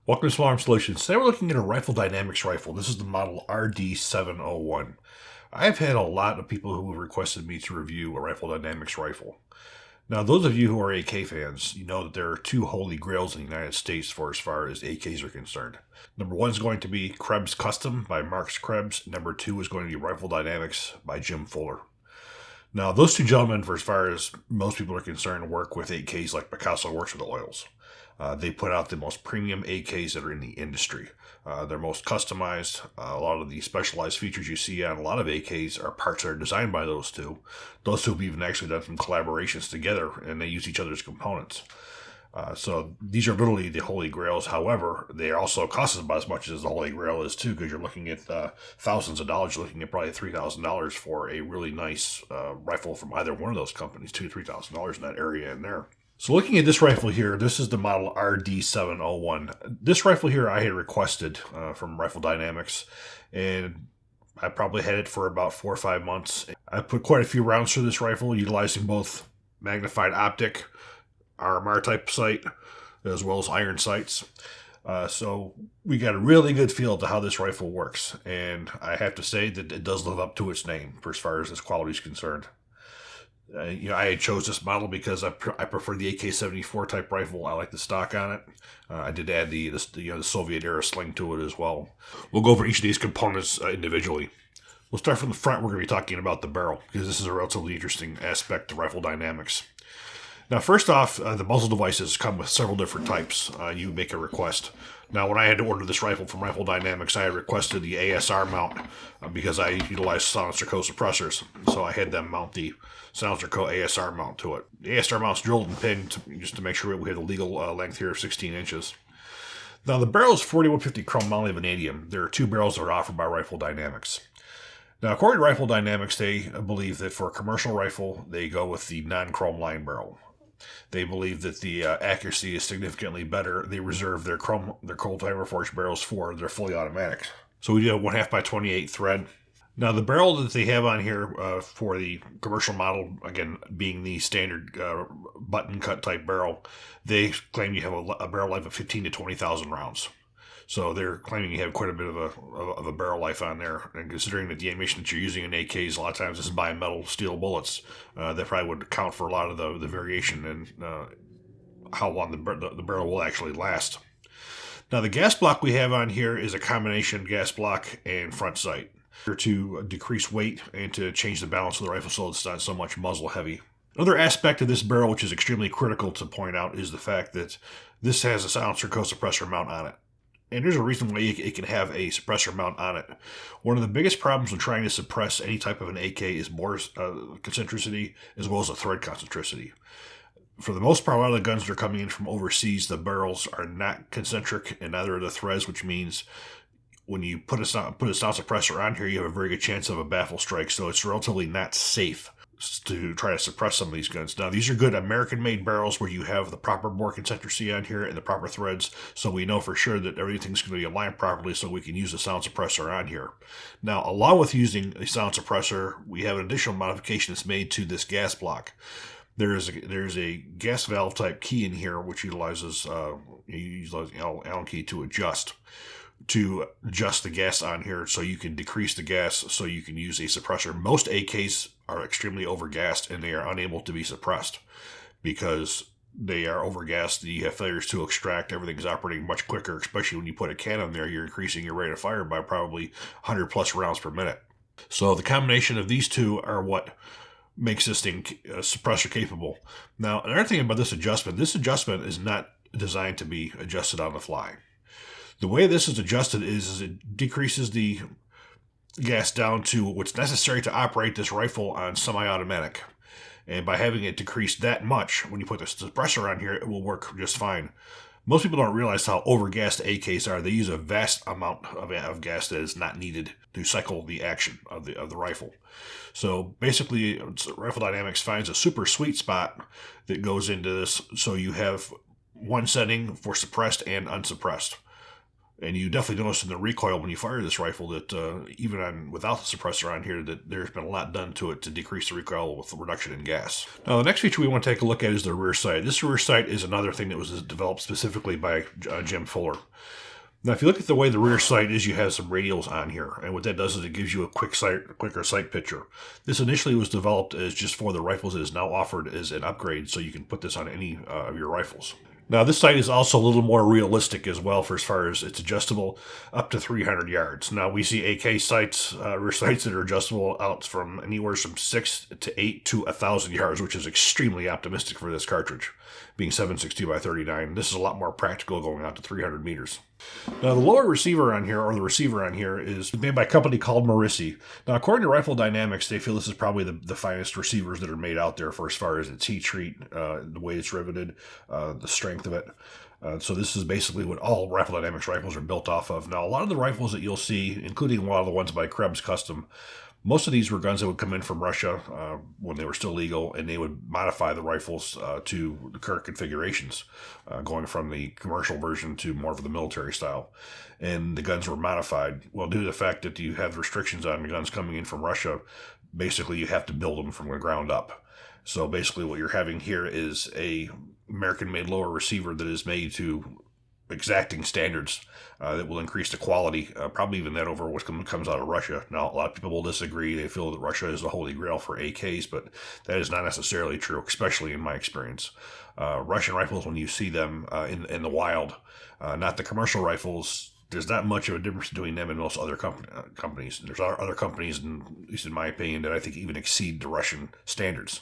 Welcome to Small Arms Solutions. Today we're looking at a rifle dynamics rifle. This is the model RD701. I've had a lot of people who have requested me to review a rifle dynamics rifle. Now, those of you who are AK fans, you know that there are two holy grails in the United States as far as AKs are concerned. Number one is going to be Krebs Custom by Marks Krebs. Number two is going to be Rifle Dynamics by Jim Fuller. Now, those two gentlemen, for as far as most people are concerned, work with AKs like Picasso works with oils. They put out the most premium AKs that are in the industry. They're most customized. A lot of the specialized features you see on a lot of AKs are parts that are designed by those two. Those two have even actually done some collaborations together, and they use each other's components. So these are literally the holy grails. However, they also cost about as much as the holy grail is too, because you're looking at thousands of dollars. You're looking at probably $3,000 for a really nice rifle from either one of those companies. $2,000 to $3,000 in that area in there. So looking at this rifle here, this is the model RD701. This rifle here I had requested from Rifle Dynamics, and I probably had it for about 4 or 5 months. I put quite a few rounds through this rifle, utilizing both magnified optic, RMR type sight, as well as iron sights. So we got a really good feel to how this rifle works, and I have to say that it does live up to its name for as far as its quality is concerned. I had chose this model because I prefer the AK-74 type rifle. I like the stock on it. I did add the Soviet era sling to it as well. We'll go over each of these components individually. We'll start from the front. We're going to be talking about the barrel because this is a relatively interesting aspect to rifle dynamics. Now, first off, the muzzle devices come with several different types. You make a request. Now, when I had to order this rifle from Rifle Dynamics, I had requested the ASR mount because I utilize Silencer Co. suppressors. So I had them mount the Silencer Co. ASR mount to it. The ASR mount's drilled and pinned just to make sure we have the legal length here of 16 inches. Now, the barrel is 4150 chrome moly vanadium. There are two barrels that are offered by Rifle Dynamics. Now, according to Rifle Dynamics, they believe that for a commercial rifle, they go with the non-chrome line barrel. They believe that the accuracy is significantly better. They reserve their cold fiber forged barrels for their fully automatics. So we do a 1/2 by 28 thread. Now the barrel that they have on here for the commercial model, again being the standard button cut type barrel, they claim you have a barrel life of 15 to 20,000 rounds. So they're claiming you have quite a bit of a barrel life on there. And considering that the ammunition that you're using in AKs, a lot of times this is bimetal steel bullets, that probably would account for a lot of the variation in how long the barrel will actually last. Now the gas block we have on here is a combination gas block and front sight to decrease weight and to change the balance of the rifle so it's not so much muzzle heavy. Another aspect of this barrel which is extremely critical to point out is the fact that this has a Silencer Co. suppressor mount on it. And there's a reason why it can have a suppressor mount on it. One of the biggest problems when trying to suppress any type of an AK is bore concentricity as well as a thread concentricity. For the most part, a lot of the guns that are coming in from overseas, the barrels are not concentric and neither are the threads, which means when you put a sound suppressor on here, you have a very good chance of a baffle strike. So it's relatively not safe to try to suppress some of these guns. Now, these are good American-made barrels where you have the proper bore concentricity on here and the proper threads, so we know for sure that everything's going to be aligned properly so we can use a sound suppressor on here. Now, along with using a sound suppressor, we have an additional modification that's made to this gas block. There's a gas valve type key in here which utilizes Allen key to adjust the gas on here so you can decrease the gas so you can use a suppressor. Most AKs are extremely overgassed and they are unable to be suppressed because they are overgassed. You have failures to extract. Everything's operating much quicker, especially when you put a cannon there. You're increasing your rate of fire by probably 100 plus rounds per minute. So the combination of these two are what makes this thing suppressor capable. Now, another thing about this adjustment is not designed to be adjusted on the fly. The way this is adjusted is it decreases the gas down to what's necessary to operate this rifle on semi-automatic. And by having it decreased that much, when you put the suppressor on here, it will work just fine. Most people don't realize how overgassed AKs are. They use a vast amount of gas that is not needed to cycle the action of the rifle. So basically, Rifle Dynamics finds a super sweet spot that goes into this. So you have one setting for suppressed and unsuppressed. And you definitely notice in the recoil when you fire this rifle that even without the suppressor on here, that there's been a lot done to it to decrease the recoil with the reduction in gas. Now, the next feature we want to take a look at is the rear sight. This rear sight is another thing that was developed specifically by Jim Fuller. Now, if you look at the way the rear sight is, you have some radials on here, and what that does is it gives you a quicker sight picture. This initially was developed as just for the rifles. It is now offered as an upgrade, so you can put this on any of your rifles. Now, this sight is also a little more realistic as well for as far as it's adjustable up to 300 yards. Now, we see AK sights, rear sights that are adjustable out from anywhere from 6 to 8 to 1,000 yards, which is extremely optimistic for this cartridge, being 7.62 by 39. This is a lot more practical going out to 300 meters. Now, the lower receiver on here, or the receiver on here, is made by a company called Marissi. Now, according to Rifle Dynamics, they feel this is probably the finest receivers that are made out there for as far as its heat treat, the way it's riveted, the strength of it. So this is basically what all Rifle Dynamics rifles are built off of. Now, a lot of the rifles that you'll see, including a lot of the ones by Krebs Custom, most of these were guns that would come in from Russia when they were still legal, and they would modify the rifles to the current configurations, going from the commercial version to more of the military style. And the guns were modified. Well, due to the fact that you have restrictions on the guns coming in from Russia, basically you have to build them from the ground up. So basically what you're having here is a American-made lower receiver that is made to exacting standards that will increase the quality, probably even that over what comes out of Russia. Now, a lot of people will disagree. They feel that Russia is the holy grail for AKs, but that is not necessarily true, especially in my experience. Russian rifles, when you see them in the wild, not the commercial rifles, there's not much of a difference between them and most other companies. There's other companies, at least in my opinion, that I think even exceed the Russian standards.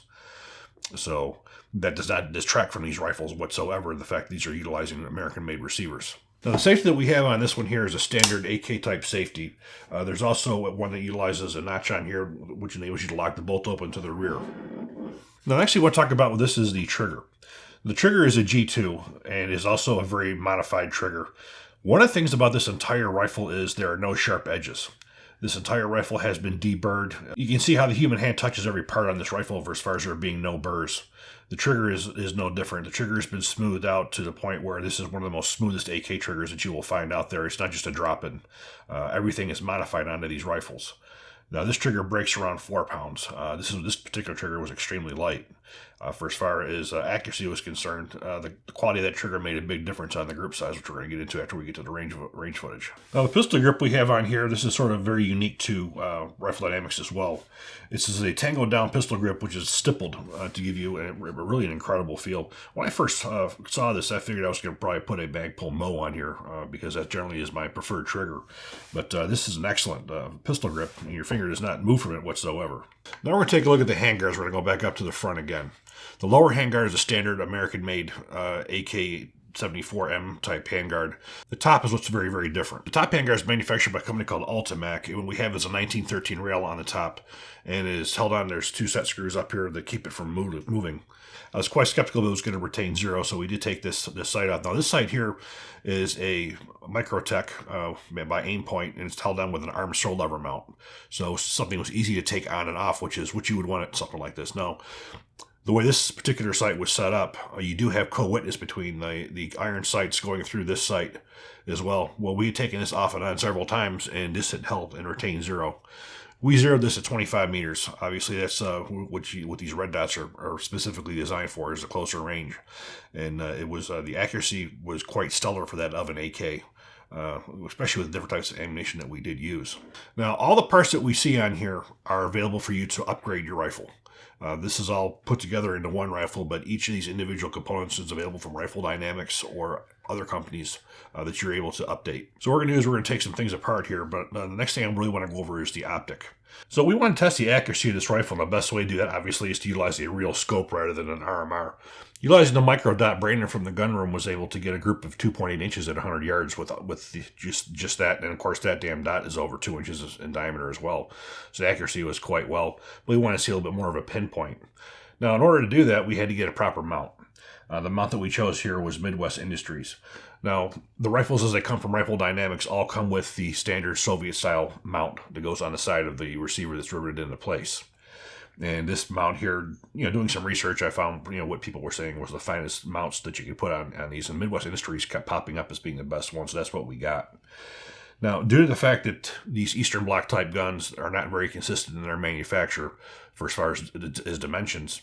So that does not detract from these rifles whatsoever, the fact that these are utilizing American-made receivers. Now, the safety that we have on this one here is a standard AK-type safety. There's also one that utilizes a notch on here, which enables you to lock the bolt open to the rear. Now, next thing I want to talk about with this is the trigger. The trigger is a G2 and is also a very modified trigger. One of the things about this entire rifle is there are no sharp edges. This entire rifle has been deburred. You can see how the human hand touches every part on this rifle as far as there being no burrs. The trigger is no different. The trigger has been smoothed out to the point where this is one of the most smoothest AK triggers that you will find out there. It's not just a drop-in. Everything is modified onto these rifles. Now, this trigger breaks around 4 pounds. This particular trigger was extremely light. For as far as accuracy was concerned, the quality of that trigger made a big difference on the grip size, which we're going to get into after we get to the range footage. Now, the pistol grip we have on here, this is sort of very unique to Rifle Dynamics as well. This is a tango down pistol grip, which is stippled to give you really an incredible feel. When I first saw this, I figured I was going to probably put a Magpul Mo on here because that generally is my preferred trigger. But this is an excellent pistol grip, and your finger does not move from it whatsoever. Now we're going to take a look at the handguards. We're going to go back up to the front again. The lower handguard is a standard American-made AK-74M type handguard. The top is what's very, very different. The top handguard is manufactured by a company called Ultimac, and what we have is a 1913 rail on the top, and it is held on. There's 2 set screws up here that keep it from moving. I was quite skeptical that it was going to retain zero, so we did take this sight out. Now, this sight here is a Microtech made by Aimpoint, and it's held down with an arm shoulder lever mount. So something was easy to take on and off, which is what you would want at something like this. Now, the way this particular sight was set up, you do have co-witness between the iron sights going through this sight as well. Well, we had taken this off and on several times, and this had held and retained zero. We zeroed this at 25 meters. Obviously, that's what these red dots are specifically designed for, is a closer range. And it was the accuracy was quite stellar for that of an AK. Especially with the different types of ammunition that we did use. Now, all the parts that we see on here are available for you to upgrade your rifle. This is all put together into one rifle, but each of these individual components is available from Rifle Dynamics or other companies that you're able to update. So what we're going to do is we're going to take some things apart here, but the next thing I really want to go over is the optic. So we want to test the accuracy of this rifle, and the best way to do that, obviously, is to utilize a real scope rather than an RMR. Utilizing the micro dot, Brandon from the gun room was able to get a group of 2.8 inches at 100 yards with just that, and of course that damn dot is over 2 inches in diameter as well. So the accuracy was quite well, but we want to see a little bit more of a pinpoint. Now, in order to do that, we had to get a proper mount. The mount that we chose here was Midwest Industries. Now, the rifles as they come from Rifle Dynamics all come with the standard Soviet-style mount that goes on the side of the receiver that's riveted into place. And this mount here, doing some research, I found, what people were saying was the finest mounts that you could put on these. And Midwest Industries kept popping up as being the best one, so that's what we got. Now, due to the fact that these Eastern Bloc type guns are not very consistent in their manufacture for as far as dimensions,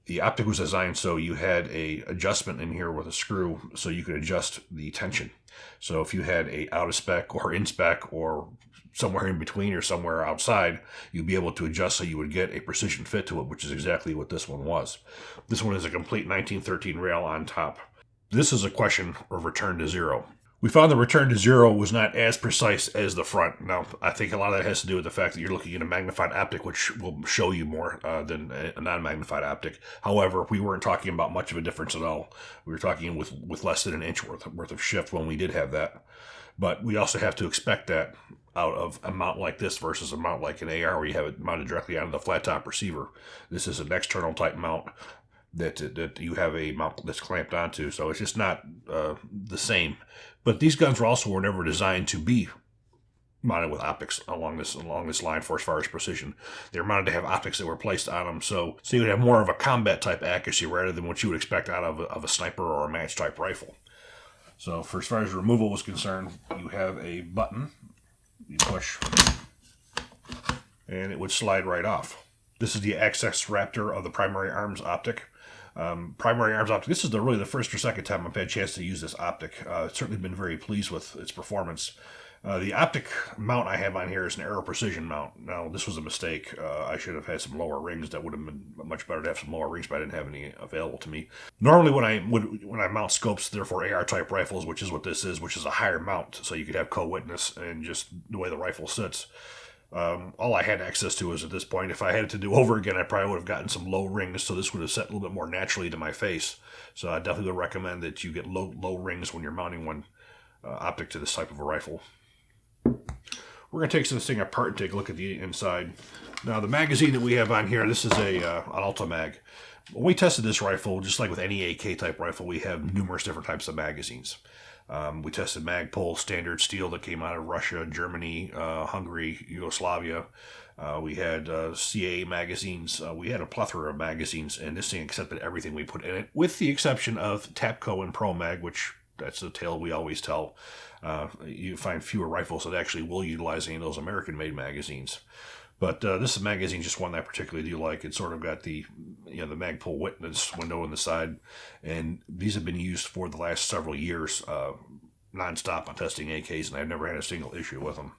the optic was designed so you had a adjustment in here with a screw so you could adjust the tension. So if you had a out of spec or in spec or somewhere in between or somewhere outside, you'd be able to adjust so you would get a precision fit to it, which is exactly what this one was. This one is a complete 1913 rail on top. This is a question of return to zero. We found the return to zero was not as precise as the front. Now, I think a lot of that has to do with the fact that you're looking at a magnified optic, which will show you more than a non-magnified optic. However, we weren't talking about much of a difference at all. We were talking with less than an inch worth of shift when we did have that. But we also have to expect that out of a mount like this versus a mount like an AR where you have it mounted directly onto the flat top receiver. This is an external type mount that you have a mount that's clamped onto, so it's just not the same. But these guns were never designed to be mounted with optics along this line for as far as precision. They were mounted to have optics that were placed on them, so you would have more of a combat type accuracy rather than what you would expect out of a sniper or a match type rifle. So for as far as removal was concerned, you have a button, you push, and it would slide right off. This is the Access Raptor of the primary arms optic. Primary arms optic. This is really the first or second time I've had a chance to use this optic. Certainly been very pleased with its performance. The optic mount I have on here is an Aero Precision mount. Now, this was a mistake. I should have had some lower rings. That would have been much better to have some lower rings, but I didn't have any available to me. Normally, when I mount scopes, therefore AR type rifles, which is what this is, which is a higher mount, so you could have co-witness and just the way the rifle sits. All I had access to is at this point. If I had it to do over again, I probably would have gotten some low rings, so this would have set a little bit more naturally to my face. So I definitely would recommend that you get low rings when you're mounting one optic to this type of a rifle. We're going to take this thing apart and take a look at the inside. Now, the magazine that we have on here, this is an Ultimag. When we tested this rifle, just like with any AK type rifle, we have numerous different types of magazines. We tested Magpul standard steel that came out of Russia, Germany, Hungary, Yugoslavia. We had CA magazines. We had a plethora of magazines, and this thing accepted everything we put in it, with the exception of Tapco and ProMag, which that's the tale we always tell. You find fewer rifles that actually will utilize any of those American-made magazines. But this magazine just one that I particularly do like. It's sort of got the Magpul witness window on the side, and these have been used for the last several years, non-stop on testing AKs, and I've never had a single issue with them.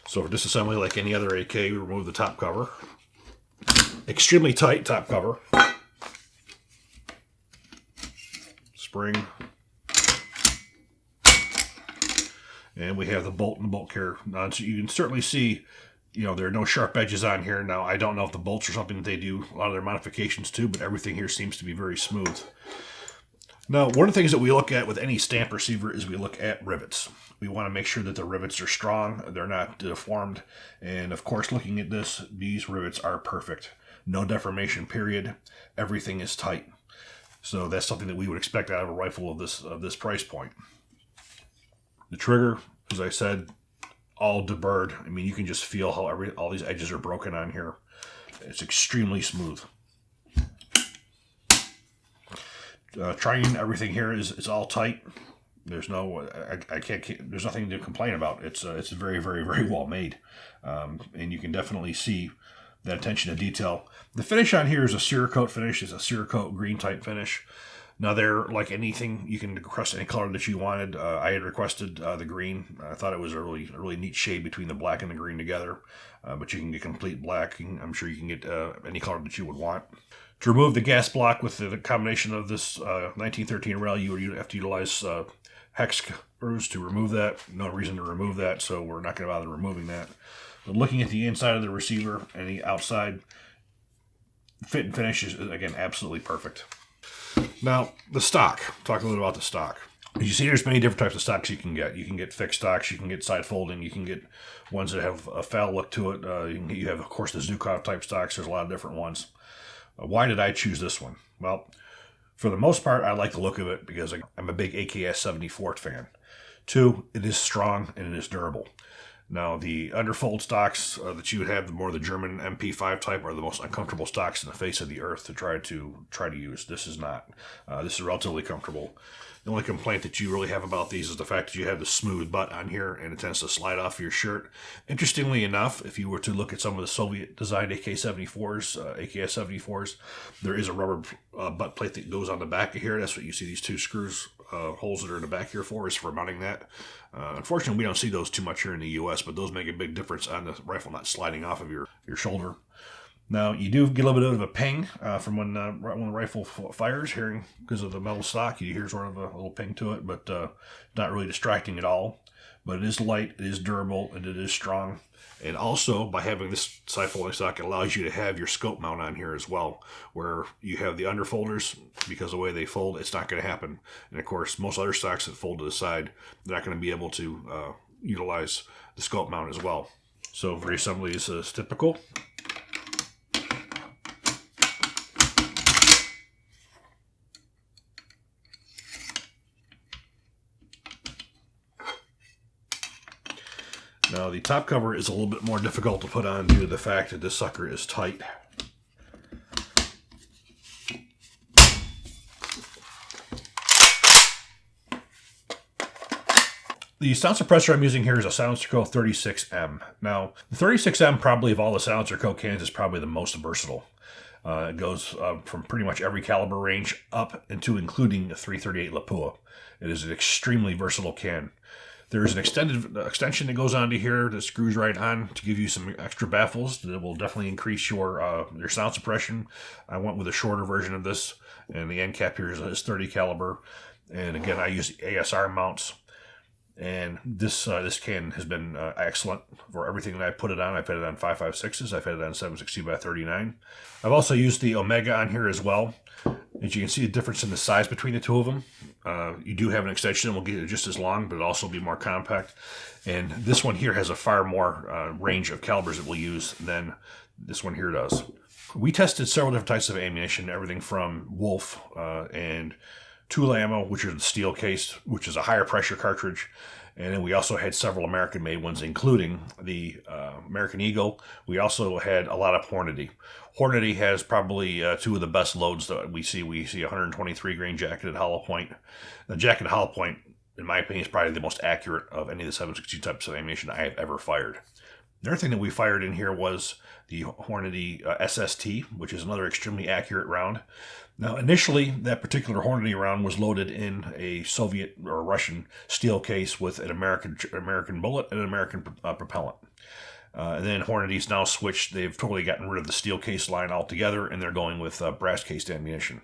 So for disassembly, like any other AK, we remove the top cover. Extremely tight top cover. Spring. And we have the bolt and bolt care. So you can certainly see, there are no sharp edges on here. Now, I don't know if the bolts are something that they do a lot of their modifications to, but everything here seems to be very smooth. Now, one of the things that we look at with any stamp receiver is we look at rivets. We want to make sure that the rivets are strong, they're not deformed. And of course, looking at this, these rivets are perfect. No deformation, period. Everything is tight. So that's something that we would expect out of a rifle of this price point. The trigger, as I said, all deburred. I mean, you can just feel how all these edges are broken on here. It's extremely smooth. Trying everything here is all tight. There's there's nothing to complain about. It's very, very, very well made, and you can definitely see that attention to detail. The finish on here is a Cerakote finish. It's a Cerakote green type finish. Now, they're like anything, you can request any color that you wanted. I had requested the green. I thought it was a really neat shade between the black and the green together. But you can get complete black. I'm sure you can get any color that you would want. To remove the gas block with the combination of this 1913 rail, you would have to utilize hex screws to remove that. No reason to remove that, so we're not going to bother removing that. But looking at the inside of the receiver and the outside, fit and finish is, again, absolutely perfect. Now, the stock. Talk a little about the stock. As you see, there's many different types of stocks you can get. You can get fixed stocks, you can get side folding, you can get ones that have a foul look to it. You have, of course, the Zukov type stocks. There's a lot of different ones. Why did I choose this one? Well, for the most part, I like the look of it because I'm a big AKS 74 fan. 2, it is strong and it is durable. Now, the underfold stocks that you would have, the more the German MP5 type, are the most uncomfortable stocks in the face of the earth to try to use. This is not. This is relatively comfortable. The only complaint that you really have about these is the fact that you have the smooth butt on here and it tends to slide off your shirt. Interestingly enough, if you were to look at some of the Soviet-designed AKS-74s, there is a rubber butt plate that goes on the back of here. That's what you see these two screws, holes that are in the back here for, is for mounting that. Unfortunately, we don't see those too much here in the U.S., but those make a big difference on the rifle not sliding off of your shoulder. Now, you do get a little bit of a ping from when the rifle fires, hearing because of the metal stock. You hear sort of a little ping to it, but not really distracting at all. But it is light, it is durable, and it is strong. And also, by having this side folding stock, it allows you to have your scope mount on here as well, where you have the underfolders. Because of the way they fold, it's not going to happen. And of course, most other stocks that fold to the side, they're not going to be able to utilize the scope mount as well. So reassembly is typical. Now, the top cover is a little bit more difficult to put on due to the fact that this sucker is tight. The sound suppressor I'm using here is a Silencer Co. 36M. Now, the 36M, probably of all the Silencer Co. cans, is probably the most versatile. It goes from pretty much every caliber range up into including a 338 Lapua. It is an extremely versatile can. There is an extension that goes onto here that screws right on to give you some extra baffles that will definitely increase your sound suppression. I went with a shorter version of this, and the end cap here is 30 caliber. And again, I use ASR mounts. And this can has been excellent for everything that I put it on. I've had it on 5.56s. I've had it on 7.60x39. I've also used the Omega on here as well. As you can see the difference in the size between the two of them. You do have an extension that will get it just as long, but it'll also be more compact. And this one here has a far more range of calibers that we'll use than this one here does. We tested several different types of ammunition, everything from Wolf and tool ammo, which is the steel case, which is a higher pressure cartridge. And then we also had several American-made ones, including the American Eagle. We also had a lot of Hornady. Hornady has probably two of the best loads that we see. We see 123 grain jacketed hollow point. The jacketed hollow point, in my opinion, is probably the most accurate of any of the 7.62 types of ammunition I have ever fired. The other thing that we fired in here was the Hornady SST, which is another extremely accurate round. Now, initially, that particular Hornady round was loaded in a Soviet or Russian steel case with an American bullet and an American propellant. And then Hornady's now switched. They've totally gotten rid of the steel case line altogether, and they're going with brass cased ammunition.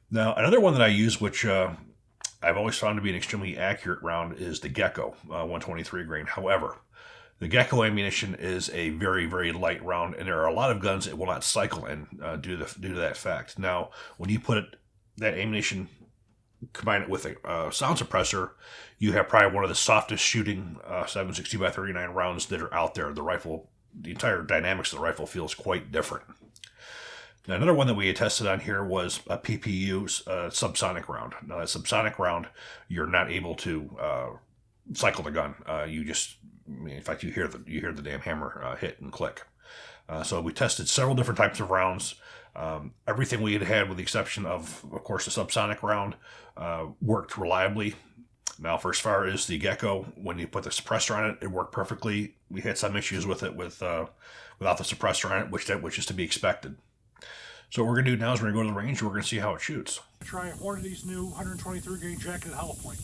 Now, another one that I use, which I've always found to be an extremely accurate round, is the Gecko 123 grain. However, the Gecko ammunition is a very, very light round, and there are a lot of guns it will not cycle in due to that fact. Now, when you put that ammunition, combine it with a sound suppressor, you have probably one of the softest shooting 7.60x39 rounds that are out there. The entire dynamics of the rifle feels quite different. Now, another one that we had tested on here was a PPU's subsonic round. Now, that subsonic round, you're not able to cycle the gun. In fact, you hear the damn hammer hit and click. So we tested several different types of rounds. Everything we had, with the exception of course, the subsonic round, worked reliably. Now, for as far as the Gecko, when you put the suppressor on it, it worked perfectly. We had some issues with it without the suppressor on it, which is to be expected. So what we're going to do now is we're going to go to the range and we're going to see how it shoots. Try Hornady's new 123 grain jacketed hollow point.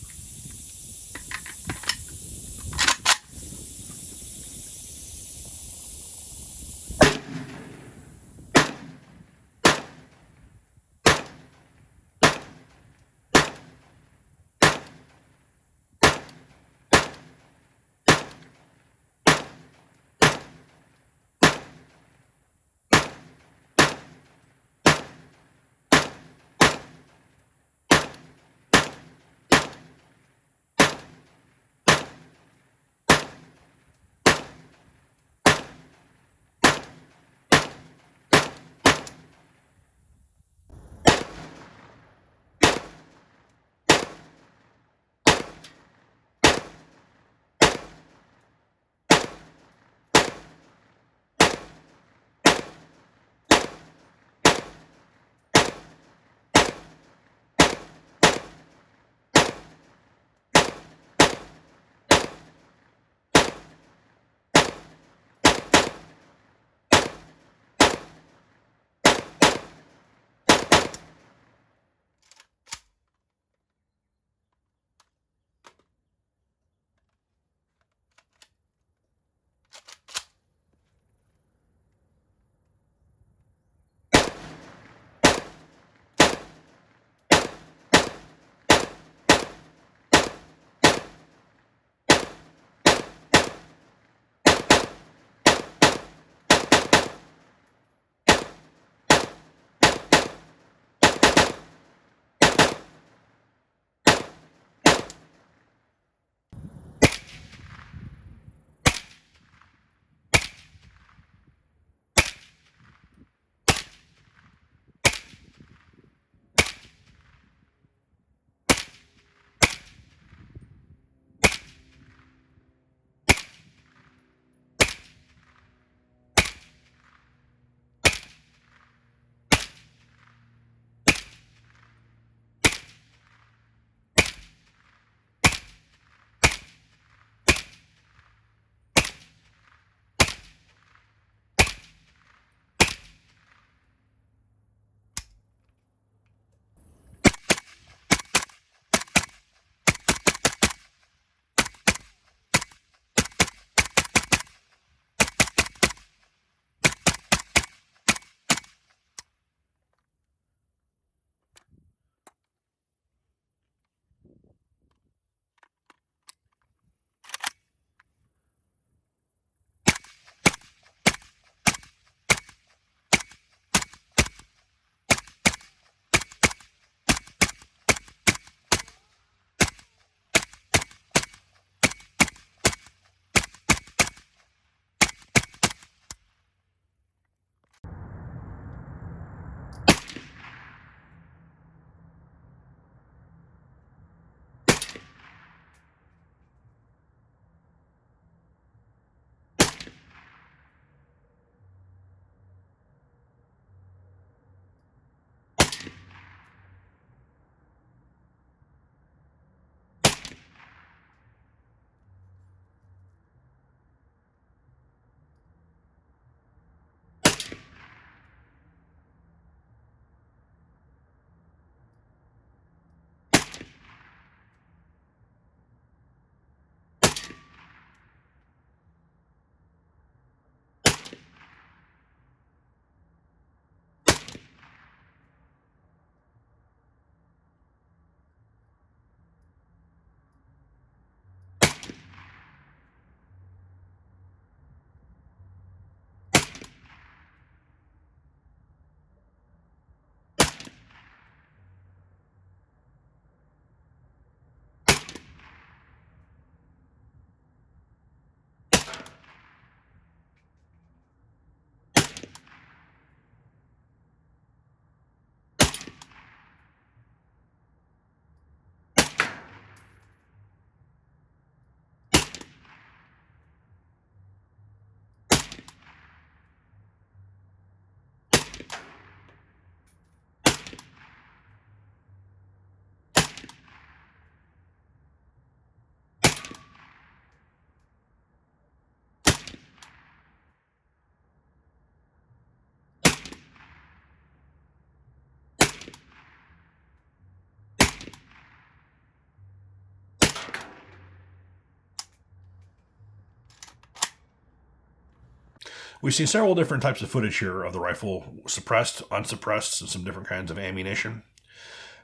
We've seen several different types of footage here of the rifle, suppressed, unsuppressed, and some different kinds of ammunition.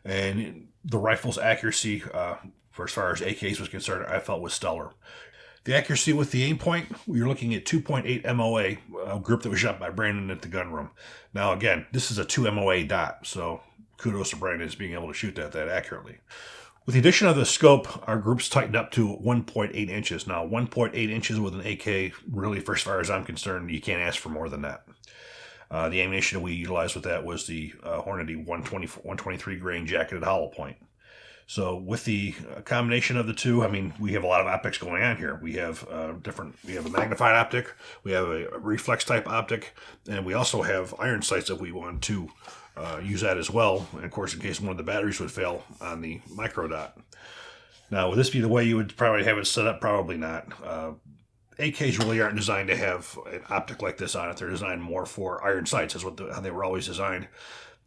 And the rifle's accuracy, for as far as AKs was concerned, I felt was stellar. The accuracy with the aim point, we were looking at 2.8 MOA, a group that was shot by Brandon at the gun room. Now, again, this is a 2 MOA dot, so kudos to Brandon as being able to shoot that accurately. With the addition of the scope, our groups tightened up to 1.8 inches. Now, 1.8 inches with an AK, really, for as far as I'm concerned, you can't ask for more than that. The ammunition we utilized with that was the Hornady 123 grain jacketed hollow point. So with the combination of the two, I mean, we have a lot of optics going on here. We have we have a magnified optic, we have a reflex type optic, and we also have iron sights if we want to use that as well. And of course, in case one of the batteries would fail on the micro dot. Now, would this be the way you would probably have it set up? Probably not. AKs really aren't designed to have an optic like this on it. They're designed more for iron sights. That's how they were always designed.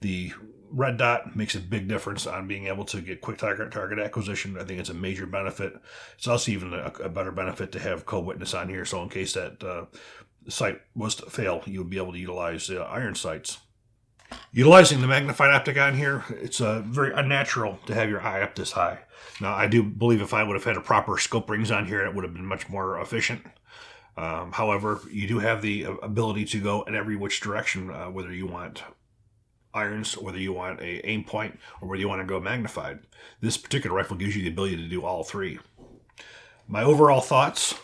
The red dot makes a big difference on being able to get quick target acquisition. I think it's a major benefit. It's also even a better benefit to have co-witness on here. So in case that sight was to fail, you would be able to utilize iron sights. Utilizing the magnified optic on here, it's very unnatural to have your eye up this high. Now, I do believe if I would have had a proper scope rings on here, it would have been much more efficient. However, you do have the ability to go in every which direction, whether you want irons, whether you want a aim point, or whether you want to go magnified. This particular rifle gives you the ability to do all three. My overall thoughts,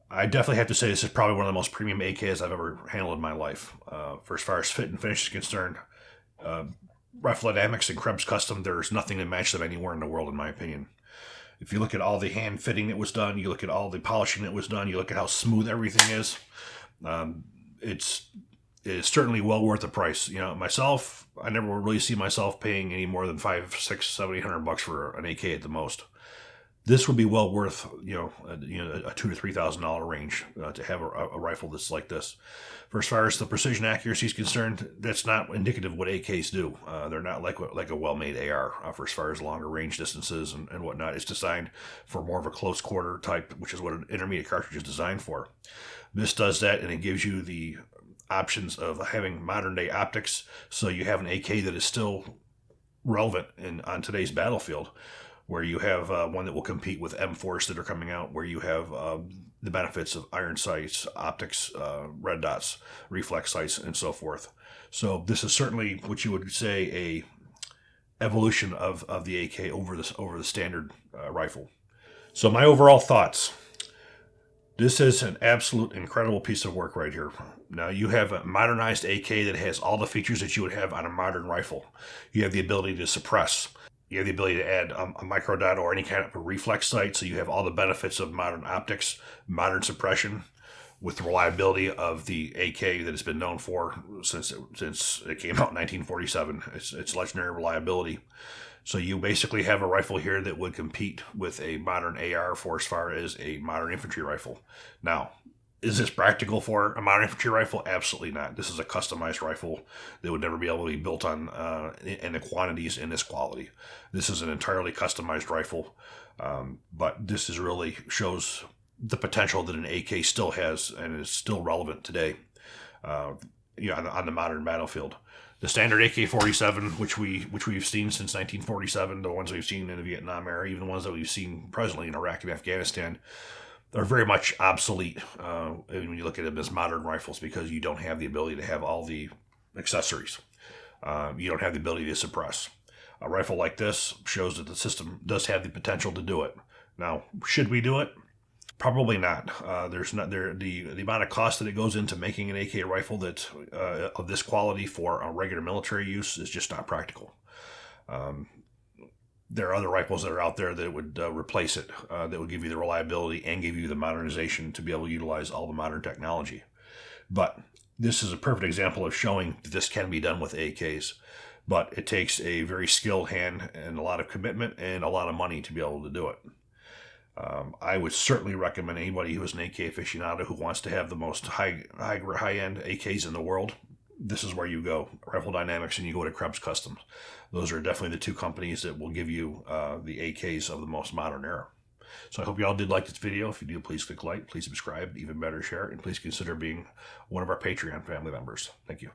I definitely have to say this is probably one of the most premium AKs I've ever handled in my life. For as far as fit and finish is concerned, Rifle Dynamics and Krebs Custom, there's nothing to match them anywhere in the world, in my opinion. If you look at all the hand fitting that was done, you look at all the polishing that was done, you look at how smooth everything is, it is certainly well worth the price. You know, myself, I never really see myself paying any more than $500, $600, $700, $800 for an AK at the most. This would be well worth, a $2,000 to $3,000 range to have a rifle that's like this. For as far as the precision accuracy is concerned, that's not indicative of what AKs do. They're not like a well-made AR for as far as longer range distances and whatnot. It's designed for more of a close quarter type, which is what an intermediate cartridge is designed for. This does that, and it gives you the options of having modern day optics, so you have an AK that is still relevant on today's battlefield, where you have one that will compete with M4s that are coming out, where you have the benefits of iron sights, optics, red dots, reflex sights, and so forth. So this is certainly what you would say a evolution of the AK over the standard rifle. So my overall thoughts. This is an absolute incredible piece of work right here. Now, you have a modernized AK that has all the features that you would have on a modern rifle. You have the ability to suppress. You have the ability to add a micro dot or any kind of a reflex sight, so you have all the benefits of modern optics, modern suppression, with the reliability of the AK that has been known for since it came out in 1947. It's legendary reliability. So you basically have a rifle here that would compete with a modern AR for as far as a modern infantry rifle. Now, is this practical for a modern infantry rifle? Absolutely not. This is a customized rifle that would never be able to be built on in the quantities in this quality. This is an entirely customized rifle, but this is really shows the potential that an AK still has and is still relevant today, on the modern battlefield. The standard AK-47, which we've seen since 1947, the ones we've seen in the Vietnam era, even the ones that we've seen presently in Iraq and Afghanistan, are very much obsolete when you look at them as modern rifles, because you don't have the ability to have all the accessories. You don't have the ability to suppress. A rifle like this shows that the system does have the potential to do it. Now, should we do it? Probably not. The amount of cost that it goes into making an AK rifle that of this quality for a regular military use is just not practical. There are other rifles that are out there that would replace it, that would give you the reliability and give you the modernization to be able to utilize all the modern technology. But this is a perfect example of showing that this can be done with AKs. But it takes a very skilled hand and a lot of commitment and a lot of money to be able to do it. I would certainly recommend anybody who is an AK aficionado who wants to have the most high-end AKs in the world, this is where you go. Rifle Dynamics, and you go to Krebs Customs. Those are definitely the two companies that will give you the AKs of the most modern era. So I hope you all did like this video. If you do, please click like, please subscribe, even better, share, and please consider being one of our Patreon family members. Thank you.